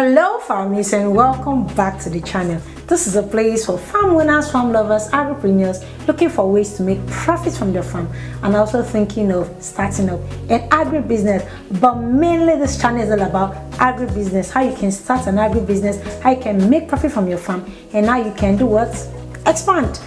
Hello farmers and welcome back to the channel. This is a place for farm owners, farm lovers, agripreneurs looking for ways to make profits from their farm and also thinking of starting up an agribusiness. But mainly this channel is all about agribusiness, how you can start an agribusiness, how you can make profit from your farm, and how you can do what? Expand.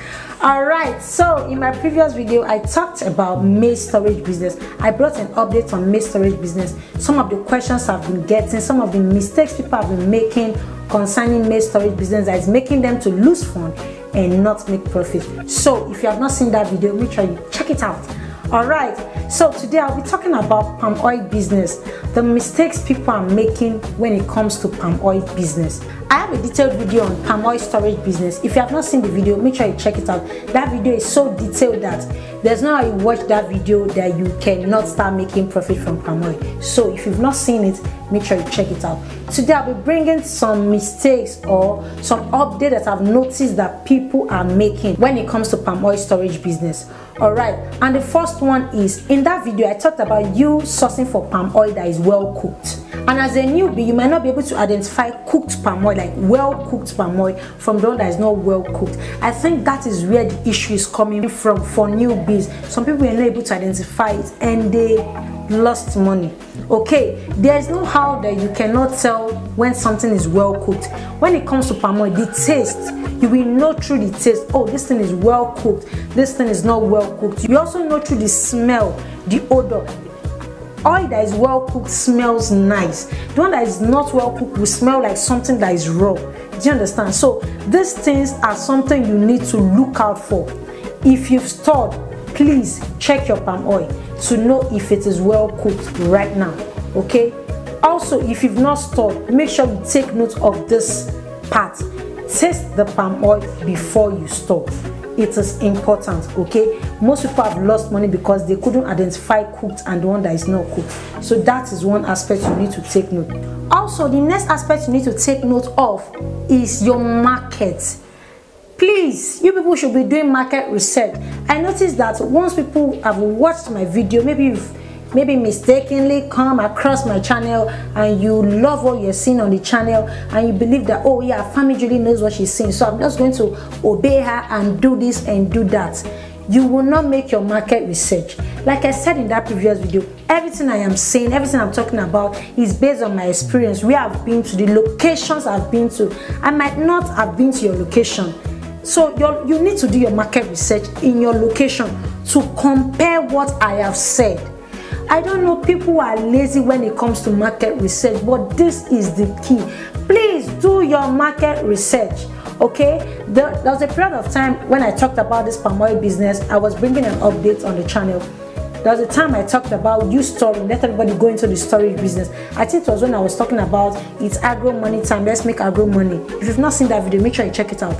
Alright, so in my previous video I talked about maize storage business. I brought an update on maize storage business, some of the questions I've been getting, some of the mistakes people have been making concerning maize storage business that is making them to lose funds and not make profit. So if you have not seen that video, make sure you check it out. Alright, so today I'll be talking about palm oil business, the mistakes people are making when it comes to palm oil business. I have a detailed video on palm oil storage business. If you have not seen the video, make sure you check it out. That video is so detailed that there's no how you watch that video that you cannot start making profit from palm oil. So if you've not seen it, make sure you check it out. Today I'll be bringing some mistakes or some updates that I've noticed that people are making when it comes to palm oil storage business. Alright, and the first one is, in that video I talked about you sourcing for palm oil that is well cooked. And as a newbie, you might not be able to identify cooked palm oil, like well cooked palm oil, from the one that is not well cooked. I think that is where the issue is coming from for newbies. Some people are not able to identify it and they lost money. Okay, there is no how that you cannot tell when something is well cooked. When it comes to palm oil, the taste, you will know through the taste. Oh, this thing is well cooked, this thing is not well cooked. You also know through the smell, the odor. Oil that is well cooked smells nice. The one that is not well cooked will smell like something that is raw. Do you understand? So these things are something you need to look out for. If you've stored, please check your palm oil to know if it is well cooked right now. Okay, also if you've not stored, make sure you take note of this part. Taste the palm oil before you store. It is important. Okay, most people have lost money because they couldn't identify cooked and the one that is not cooked. So that is one aspect you need to take note. Also, the next aspect you need to take note of is your market. Please, you people should be doing market research. I noticed that once people have watched my video, maybe you've mistakenly come across my channel and you love what you're seeing on the channel and you believe that, oh yeah, FANN Julie knows what she's saying, so I'm just going to obey her and do this and do that. You will not make your market research. Like I said in that previous video, everything I am saying, everything I'm talking about is based on my experience, where I've been to, the locations I've been to. I might not have been to your location. So you need to do your market research in your location to compare what I have said. I don't know, people are lazy when it comes to market research, but this is the key. Please do your market research. Okay, there was a period of time when I talked about this palm oil business. I was bringing an update on the channel. There was a time I talked about you storing, let everybody go into the storage business. I think it was when I was talking about it's agro money time, let's make agro money. If you've not seen that video, make sure you check it out.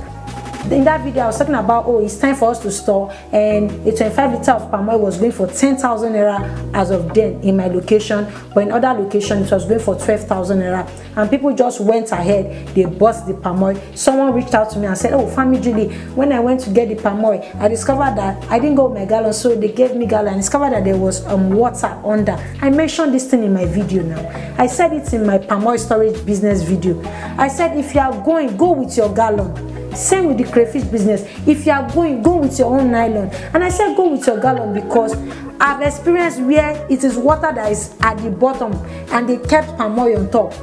In that video I was talking about, oh, it's time for us to store, and a 25 liter of palm oil was going for 10,000 naira as of then in my location, but in other locations it was going for 12,000 naira, and people just went ahead, they bought the palm oil. Someone reached out to me and said, oh, FANN Julie, when I went to get the palm oil, I discovered that I didn't go with my gallon, so they gave me gallon. I discovered that there was water under. I mentioned this thing in my video now. I said it in my palm oil storage business video. I said if you are going, go with your gallon. Same with the crayfish business. If you are going, go with your own nylon. And I said go with your gallon because I've experienced where it is water that is at the bottom and they kept palm oil on top.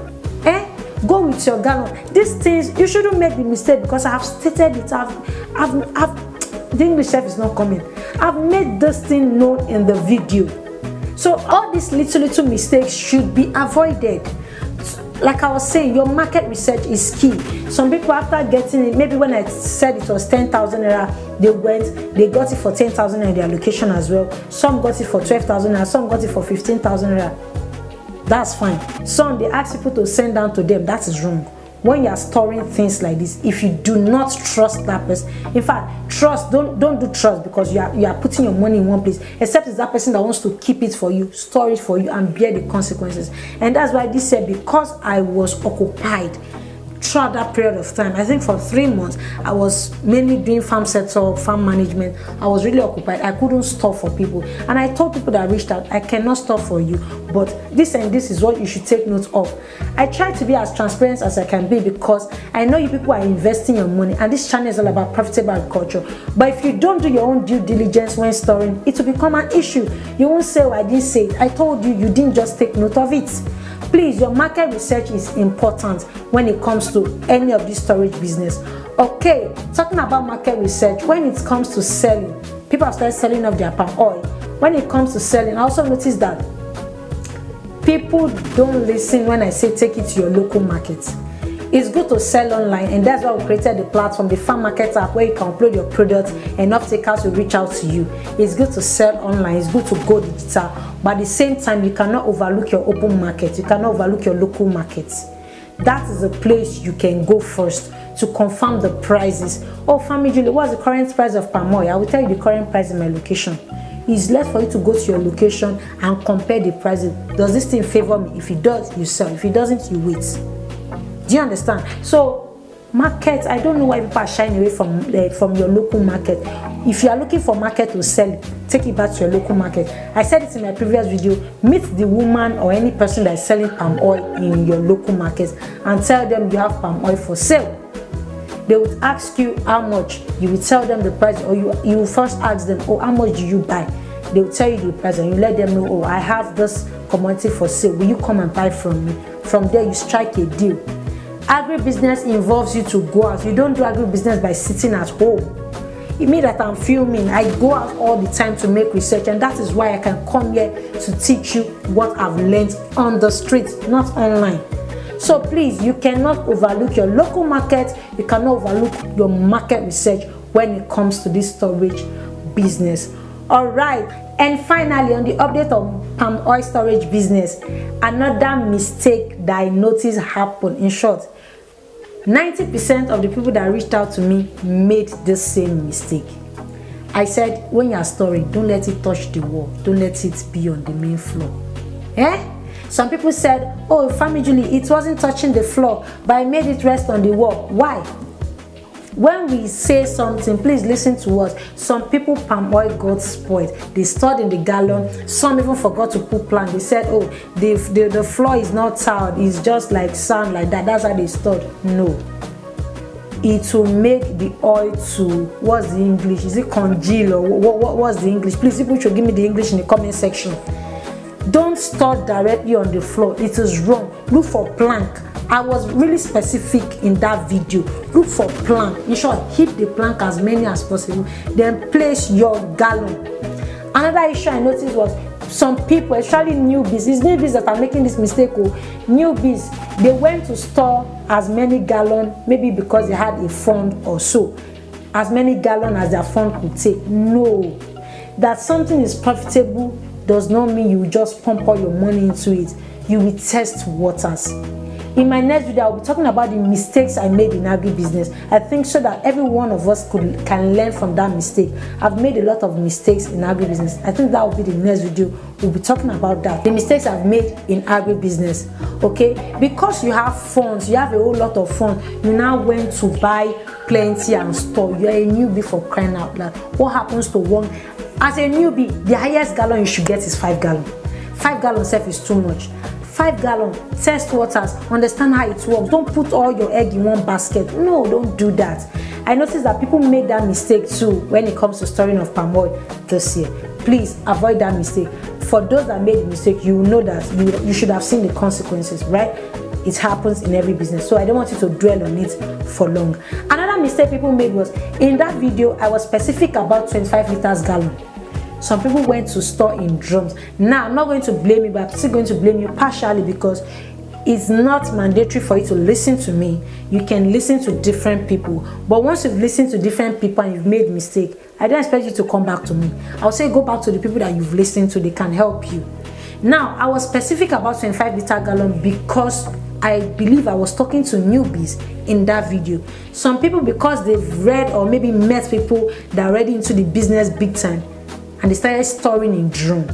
Go with your gallon. These things, you shouldn't make the mistake because I have stated it. The English chef is not coming. I've made this thing known in the video. So all these little mistakes should be avoided. Like I was saying, your market research is key. Some people, after getting it, maybe when I said it was 10,000 naira, they got it for 10,000 naira in their location as well. Some got it for 12,000 naira, some got it for 15,000 naira. That's fine. Some, they ask people to send down to them. That is wrong. When you are storing things like this, if you do not trust that person, in fact, trust, don't do trust, because you are putting your money in one place, except it's that person that wants to keep it for you, store it for you, and bear the consequences. And that's why this said, because I was occupied throughout that period of time, I think for 3 months, I was mainly doing farm setup, farm management. I was really occupied. I couldn't stop for people. And I told people that reached out, I cannot stop for you, but this and this is what you should take note of. I try to be as transparent as I can be because I know you people are investing your money, and this channel is all about profitable agriculture. But if you don't do your own due diligence when storing, it will become an issue. You won't say, oh, I didn't say it. I told you, you didn't just take note of it. Please, your market research is important when it comes to any of this storage business. Okay, talking about market research, when it comes to selling, people have started selling off their palm oil. When it comes to selling, I also noticed that people don't listen when I say take it to your local market. It's good to sell online, and that's why we created the platform, the Farm Market app, where you can upload your products and off-takers will reach out to you. It's good to sell online, it's good to go digital, but at the same time, you cannot overlook your open market, you cannot overlook your local market. That is the place you can go first to confirm the prices. Oh, Family Julie, what's the current price of palm oil? I will tell you the current price in my location. It's less for you to go to your location and compare the prices. Does this thing favor me? If it does, you sell. If it doesn't, you wait. Do you understand? So, market, I don't know why people are shying away from your local market. If you are looking for market to sell, take it back to your local market. I said it in my previous video. Meet the woman or any person that is selling palm oil in your local market and tell them you have palm oil for sale. They would ask you how much. You will tell them the price, or you will first ask them, oh, how much do you buy? They will tell you the price, and you let them know, oh, I have this commodity for sale. Will you come and buy from me? From there, you strike a deal. Agribusiness involves you to go out. You don't do agribusiness by sitting at home. It means that I'm filming. I go out all the time to make research, and that is why I can come here to teach you what I've learned on the street, not online. So please, you cannot overlook your local market. You cannot overlook your market research when it comes to this storage business. All right. And finally, on the update of palm oil storage business, another mistake that I noticed happen. In short, 90% of the people that reached out to me made the same mistake. I said, when you are storing, don't let it touch the wall. Don't let it be on the main floor. Some people said, oh, Family Julie, it wasn't touching the floor, but I made it rest on the wall. Why? When we say something, please listen to us. Some people palm oil got spoiled. They stored in the gallon. Some even forgot to put plant. They said, oh, the floor is not tiled. It's just like sand like that. That's how they stored. No. It will make the oil to, what's the English? Is it congeal or what's the English? Please, people should give me the English in the comment section. Don't store directly on the floor. It is wrong. Look for plank. I was really specific in that video. Look for plank. In short, hit the plank as many as possible. Then place your gallon. Another issue I noticed was some people, especially newbies, it's newbies that are making this mistake. Newbies, they went to store as many gallons, maybe because they had a fund or so, as many gallons as their fund could take. No, that something is profitable does not mean you just pump all your money into it. You will test waters. In my next video, I'll be talking about the mistakes I made in agribusiness. I think so that every one of us can learn from that mistake. I've made a lot of mistakes in agribusiness. I think that will be the next video. We'll be talking about that. The mistakes I've made in agribusiness. Okay? Because you have funds, you have a whole lot of funds, you now went to buy plenty and store. You're a newbie, for crying out loud. What happens to one? As a newbie, the highest gallon you should get is 5 gallons. 5 gallons self is too much. 5 gallons, test waters, understand how it works. Don't put all your egg in one basket. No, don't do that. I noticed that people make that mistake too when it comes to storing of palm oil this year. Please avoid that mistake. For those that made the mistake, you know that you should have seen the consequences, right? It happens in every business. So I don't want you to dwell on it for long. Another mistake people made was, in that video, I was specific about 25 liters gallon. Some people went to store in drums. Now, I'm not going to blame you, but I'm still going to blame you partially because it's not mandatory for you to listen to me. You can listen to different people. But once you've listened to different people and you've made mistake, I don't expect you to come back to me. I'll say go back to the people that you've listened to. They can help you. Now, I was specific about 25 liter gallon because I believe I was talking to newbies in that video. Some people, because they've read or maybe met people that are already into the business big time, and they started storing in drum.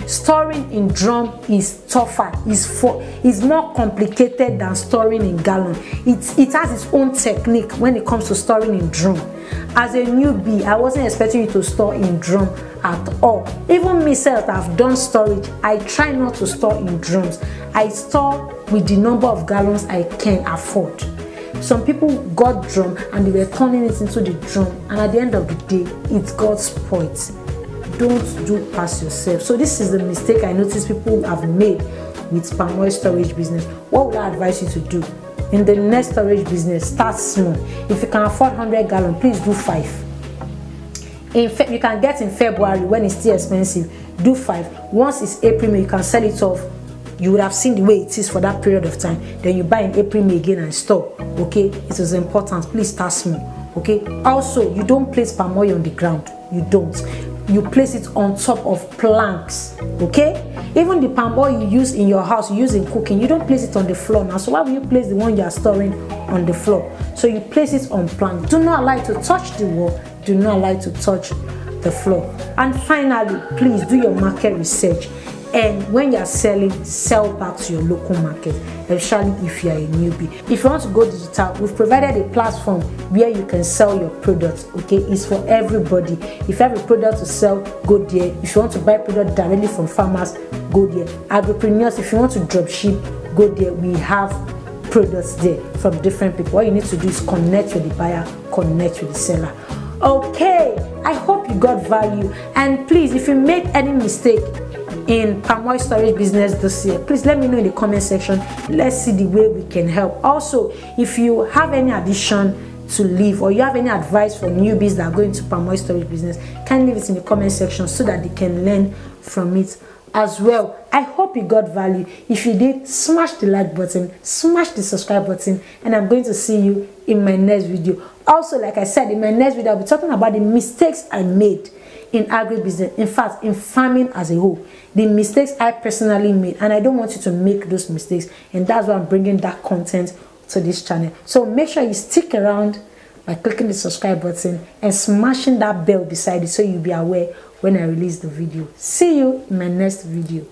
Storing in drum is tougher, is more complicated than storing in gallon. It has its own technique when it comes to storing in drum. As a newbie, I wasn't expecting you to store in drum at all. Even myself, I've done storage. I try not to store in drums. I store with the number of gallons I can afford. Some people got drum and they were turning it into the drum, and at the end of the day, it got spoiled. Don't do past yourself. So this is the mistake I notice people have made with palm oil storage business. What would I advise you to do? In the next storage business, start small. If you can afford 100 gallons, please do 5. You can get in February when it's still expensive. Do 5. Once it's April, May, you can sell it off. You would have seen the way it is for that period of time. Then you buy in April, May again and store. Okay, it is important. Please start small. Okay. Also, you don't place palm oil on the ground. You don't. You place it on top of planks. Okay. Even the palm oil you use in your house, you use in cooking, you don't place it on the floor now. So why will you place the one you are storing on the floor? So you place it on planks. Do not allow it to touch the wall. Do not allow it to touch the floor. And finally, please do your market research. And when you are selling, sell back to your local market, especially if you are a newbie. If you want to go digital, we've provided a platform where you can sell your products. Okay, it's for everybody. If you have a product to sell, go there. If you want to buy product directly from farmers, go there. Agripreneurs, if you want to drop ship, go there. We have products there from different people. What you need to do is connect with the buyer, connect with the seller. Okay, I hope you got value. And please, if you made any mistake in palm oil storage business this year, please let me know in the comment section. Let's see the way we can help. Also, if you have any addition to leave, or you have any advice for newbies that are going to palm oil storage business, can leave it in the comment section so that they can learn from it as well. I hope you got value. If you did, smash the like button, smash the subscribe button, and I'm going to see you in my next video. Also, like I said, in my next video, I'll be talking about the mistakes I made in agribusiness, in fact, in farming as a whole. The mistakes I personally made, and I don't want you to make those mistakes, and that's why I'm bringing that content to this channel. So make sure you stick around by clicking the subscribe button and smashing that bell beside it so you'll be aware when I release the video. See you in my next video.